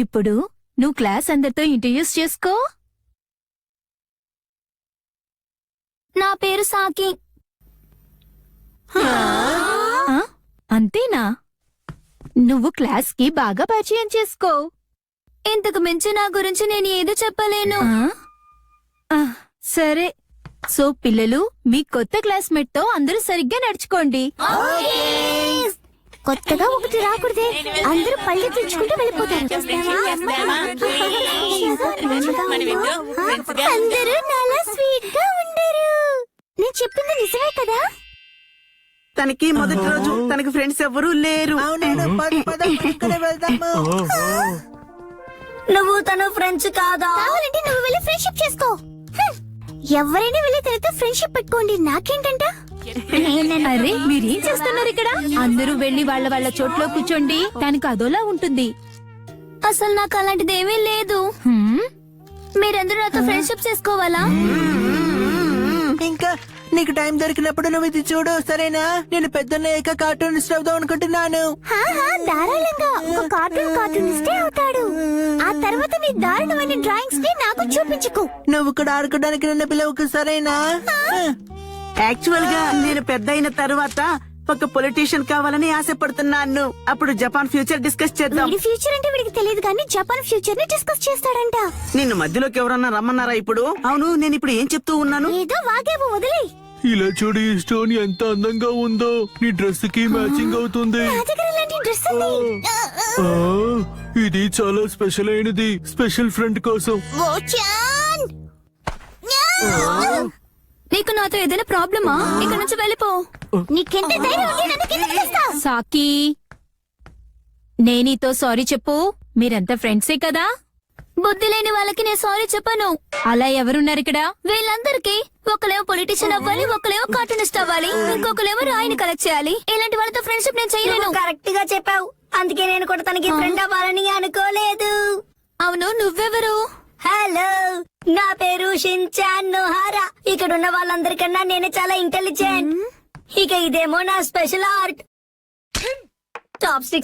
ఇప్పుడు నువ్వు క్లాస్ అందరితో ఇంట్రడ్యూస్ చేసుకో. నా పేరు సాకి. అంతేనా? నువ్వు క్లాస్ కి బాగా పరిచయం చేసుకో. ఇంతకు మించి నా గురించి నేను ఏదో చెప్పలేను. సరే, సో పిల్లలు, మీ కొత్త క్లాస్మేట్ తో అందరూ సరిగ్గా నడుచుకోండి. కొత్తగా ఒకటి రాకూడదే, అందరూ పళ్ళు తెచ్చుకుంటూ వెళ్ళిపోతారు. అందరూ నాలా స్వీట్ గా ఉండరు. నేను చెప్పింది నిజమే కదా? తనకి మొదటి రోజు తనకి ఫ్రెండ్స్ ఎవరూ లేరు. నువ్వు తను ఫ్రెండ్స్ కాదా? కావాలంటే నువ్వు వెళ్ళి ఫ్రెండ్షిప్ చేసుకో. ఎవరైనా వెళ్ళి తనతో ఫ్రెండ్షిప్ పెట్టుకోండి, నాకేంటంట. అరే, మీరేం చేస్తున్నారు ఇక్కడ? అందరూ వెళ్లి వాళ్ళ వాళ్ళ చోట్లో కూర్చోండి. తనకు అదోలా ఉంటుంది. అసలు నాకు అలాంటిది ఏమీ లేదు. మీరందరూ నాతో ఫ్రెండ్షిప్ చేసుకోవాలా? ఇంకా నీకు టైం దొరికినప్పుడు నువ్వు ఇది చూడు, సరేనా? నేను పెద్దన్నయ్యాక కార్టూనిస్ట్ అవుదాం అనుకుంటున్నాను. ధారాళంగా ఒక కార్టూనిస్టే అవుతాడు. ఆ తర్వాత నీ దారుణమైన డ్రాయింగ్స్ ని నాకు చూపించుకో. నువ్వు కూడా ఆడుకోవడానికి నన్ను పిలవకు, సరేనా? యాక్చువల్ గా నేను పెద్ద అయిన తర్వాత ఒక పొలిటీషియన్ కావాలని ఆశపడుతున్నాను. అప్పుడు జపాన్ ఫ్యూచర్ డిస్కస్ చేద్దాం. ఫ్యూచర్ అంటే వీడికి తెలియదు కానీ జపాన్ ఫ్యూచర్ ని డిస్కస్ చేస్తాడంట. నిన్ను మధ్యలోకి ఎవరన్నా రమ్మన్నారా ఇప్పుడు? అవును, నేను ఇప్పుడు ఏం చెప్తూ ఉన్నాను? ఏదో వాగేవో వదిలే. ఇలా చూడు, ఈ స్టోన్ ఎంత అందంగా ఉందో. నీ డ్రెస్ కి మ్యాచింగ్ అవుతుంది. ఇది చాలా స్పెషల్ అయినది, స్పెషల్ ఫ్రెండ్ కోసం. నీకు నాతో ఏదైనా ప్రాబ్లమా? ఇక్కడ నుంచి వెళ్ళిపో. నీకెంత ధైర్యం ఉంటే నన్ను కిందకి తెస్తావ్? సాకి, నేనీతో సారీ చెప్పు. మీరంతా ఫ్రెండ్సే కదా? బుద్ధి లేని వాళ్ళకి నేను సారీ చెప్పను. అలా ఎవరున్నారు ఇక్కడ? వీళ్ళందరికీ ఒకలేమో పొలిటీషియన్ అవ్వాలి, ఒకలేమో కార్టూనిస్ట్ అవ్వాలి, ఇంకొకలేమో రాయిని కలెక్ట్ చేయాలి. ఇలాంటి వాళ్ళతో ఫ్రెండ్షిప్ నేను చేయలేను. కరెక్ట్ గా చెప్పావు. అందుకే నేను కూడా తనకి ఫ్రెండ్ అవ్వాలని అనుకోలేదు. అవును, నువ్వెవరు? హలో, నా పేరు షిన్చాన్ నోహారా. ఇక్కడ ఉన్న వాళ్ళందరికన్నా నేను చాలా ఇంటెలిజెంట్. ఇక ఇదేమో నా స్పెషల్ ఆర్ట్. టాప్ 6